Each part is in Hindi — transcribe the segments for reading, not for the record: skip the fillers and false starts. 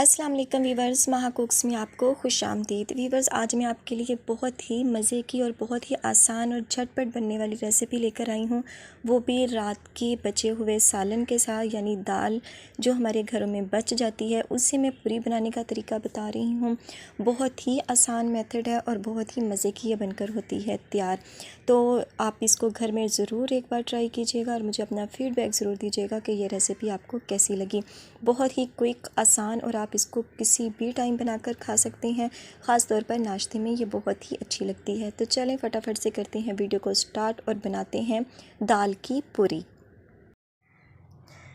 अस्सलाम वालेकुम वीवर्स, महा कुक्स में आपको खुशामदीद। वीवर्स, आज मैं आपके लिए बहुत ही मज़े की और बहुत ही आसान और झटपट बनने वाली रेसिपी लेकर आई हूँ, वो भी रात के बचे हुए सालन के साथ, यानी दाल जो हमारे घरों में बच जाती है उससे मैं पूरी बनाने का तरीका बता रही हूँ। बहुत ही आसान मेथड है और बहुत ही मज़े की ये बनकर होती है तैयार। तो आप इसको घर में ज़रूर एक बार ट्राई कीजिएगा और मुझे अपना फ़ीडबैक ज़रूर दीजिएगा कि ये रेसिपी आपको कैसी लगी। बहुत ही क्विक, आसान और आप इसको किसी भी टाइम बनाकर खा सकते हैं। ख़ास तौर पर नाश्ते में ये बहुत ही अच्छी लगती है। तो चलें फटाफट से करते हैं वीडियो को स्टार्ट और बनाते हैं दाल की पूरी।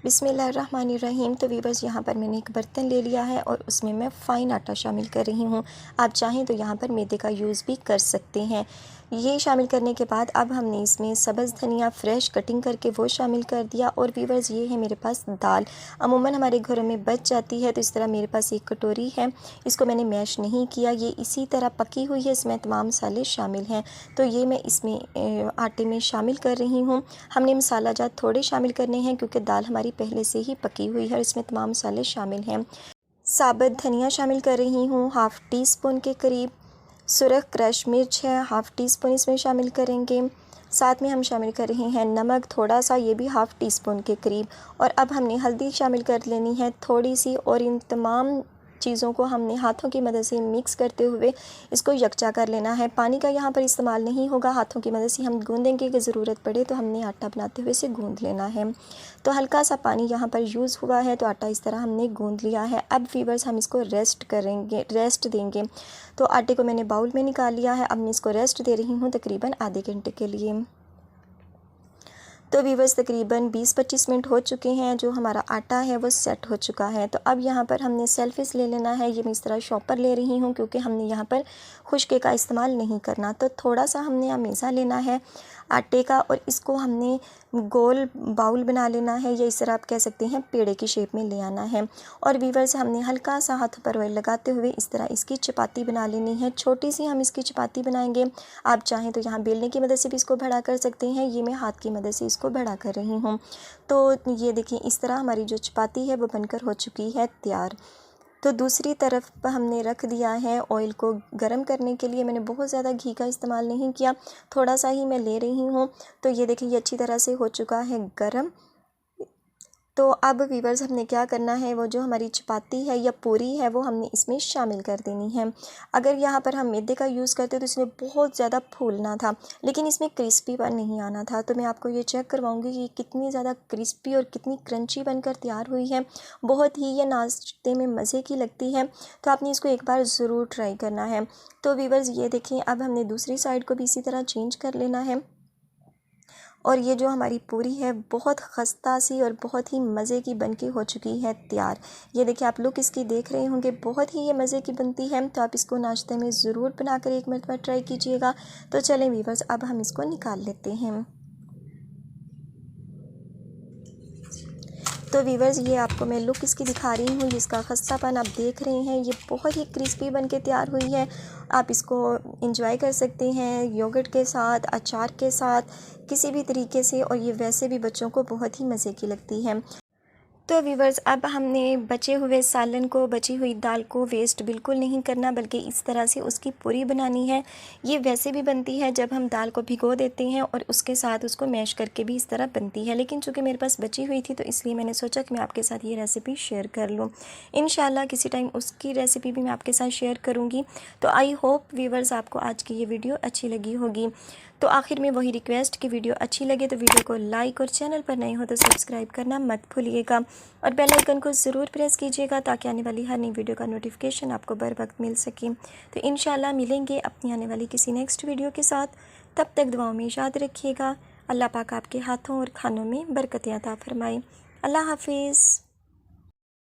बिस्मिल्लाहिर्रहमानिर्रहीम। तो वीवर्स, यहाँ पर मैंने एक बर्तन ले लिया है और उसमें मैं फ़ाइन आटा शामिल कर रही हूँ। आप चाहें तो यहाँ पर मैदे का यूज़ भी कर सकते हैं। ये शामिल करने के बाद अब हमने इसमें सब्ज़ धनिया फ्रेश कटिंग करके वो शामिल कर दिया। और वीवर्स, ये है मेरे पास दाल, अमूमन हमारे घरों में बच जाती है, तो इस तरह मेरे पास एक कटोरी है। इसको मैंने मैश नहीं किया, ये इसी तरह पकी हुई है, इसमें तमाम मसाले शामिल हैं। तो ये मैं इसमें आटे में शामिल कर रही हूँ। हमने मसाला जात थोड़े शामिल करने हैं क्योंकि दाल हमारी पहले से ही पकी हुई है और इसमें तमाम मसाले शामिल हैं। साबुत धनिया शामिल कर रही हूँ, हाफ़ टी स्पून के करीब। सुरख क्रश मिर्च है, हाफ़ टी स्पून इसमें शामिल करेंगे। साथ में हम शामिल कर रहे हैं नमक थोड़ा सा, ये भी हाफ़ टी स्पून के करीब। और अब हमने हल्दी शामिल कर लेनी है थोड़ी सी, और इन तमाम चीज़ों को हमने हाथों की मदद से मिक्स करते हुए इसको यकजा कर लेना है। पानी का यहाँ पर इस्तेमाल नहीं होगा, हाथों की मदद से हम गूंदेंगे कि ज़रूरत पड़े तो हमने आटा बनाते हुए इसे गूंद लेना है। तो हल्का सा पानी यहाँ पर यूज़ हुआ है, तो आटा इस तरह हमने गूंद लिया है। अब वीवर्स, हम इसको रेस्ट देंगे। तो आटे को मैंने बाउल में निकाल लिया है। अब मैं इसको रेस्ट दे रही हूँ तकरीबन आधे घंटे के लिए। तो वीवर्स, तकरीबन 20-25 मिनट हो चुके हैं। जो हमारा आटा है वो सेट हो चुका है। तो अब यहाँ पर हमने सेल्फिस ले लेना है। ये मैं इस तरह शॉपर ले रही हूँ क्योंकि हमने यहाँ पर खुश्के का इस्तेमाल नहीं करना। तो थोड़ा सा हमने हमेशा लेना है आटे का और इसको हमने गोल बाउल बना लेना है, या इस तरह आप कह सकते हैं पेड़े की शेप में ले आना है। और वीवर्स, हमने हल्का सा हाथ पर ऑयल लगाते हुए इस तरह इसकी चपाती बना लेनी है। छोटी सी हम इसकी चपाती बनाएंगे। आप चाहें तो यहाँ बेलने की मदद से भी इसको बड़ा कर सकते हैं, ये मैं हाथ की मदद से इसको बड़ा कर रही हूँ। तो ये देखिए, इस तरह हमारी जो चपाती है वो बनकर हो चुकी है तैयार। तो दूसरी तरफ हमने रख दिया है ऑयल को गरम करने के लिए। मैंने बहुत ज़्यादा घी का इस्तेमाल नहीं किया, थोड़ा सा ही मैं ले रही हूँ। तो ये देखिए, ये अच्छी तरह से हो चुका है गरम। तो अब वीवर्स, हमने क्या करना है, वो जो हमारी चपाती है या पूरी है वो हमने इसमें शामिल कर देनी है। अगर यहाँ पर हम मैदे का यूज़ करते तो इसमें बहुत ज़्यादा फूलना था, लेकिन इसमें क्रिस्पीपन नहीं आना था। तो मैं आपको ये चेक करवाऊँगी कि कितनी ज़्यादा क्रिस्पी और कितनी क्रंची बनकर तैयार हुई है। बहुत ही ये नाश्ते में मज़े की लगती है, तो आपने इसको एक बार ज़रूर ट्राई करना है। तो वीवर्स, ये देखें, अब हमने दूसरी साइड को भी इसी तरह चेंज कर लेना है। और ये जो हमारी पूरी है बहुत खस्ता सी और बहुत ही मज़े की बनके हो चुकी है तैयार। ये देखिए, आप लुक इसकी देख रहे होंगे, बहुत ही ये मज़े की बनती है। तो आप इसको नाश्ते में ज़रूर बनाकर एक मरतबा ट्राई कीजिएगा। तो चलें वीवर्स, अब हम इसको निकाल लेते हैं। तो वीवर्स, ये आपको मैं लुक इसकी दिखा रही हूँ, इसका खस्तापन आप देख रहे हैं, ये बहुत ही क्रिस्पी बन के तैयार हुई है। आप इसको इंजॉय कर सकते हैं योगर्ट के साथ, अचार के साथ, किसी भी तरीके से, और ये वैसे भी बच्चों को बहुत ही मज़े की लगती है। तो वीवर्स, अब हमने बचे हुए सालन को, बची हुई दाल को वेस्ट बिल्कुल नहीं करना, बल्कि इस तरह से उसकी पूरी बनानी है। ये वैसे भी बनती है जब हम दाल को भिगो देते हैं और उसके साथ उसको मैश करके भी इस तरह बनती है, लेकिन चूँकि मेरे पास बची हुई थी तो इसलिए मैंने सोचा कि मैं आपके साथ ये रेसिपी शेयर कर लूँ। इंशाल्लाह किसी टाइम उसकी रेसिपी भी मैं आपके साथ शेयर करूँगी। तो आई होप वीवर्स, आपको आज की ये वीडियो अच्छी लगी होगी। तो आखिर में वही रिक्वेस्ट कि वीडियो अच्छी लगे तो वीडियो को लाइक, और चैनल पर नए हो तो सब्सक्राइब करना मत भूलिएगा, और बेल आइकन को ज़रूर प्रेस कीजिएगा ताकि आने वाली हर नई वीडियो का नोटिफिकेशन आपको बर वक्त मिल सके। तो इंशाल्लाह मिलेंगे अपनी आने वाली किसी नेक्स्ट वीडियो के साथ। तब तक दुआओं में याद रखिएगा। अल्लाह पाक आपके हाथों और खानों में बरकत अता फरमाए। अल्लाह हाफिज़।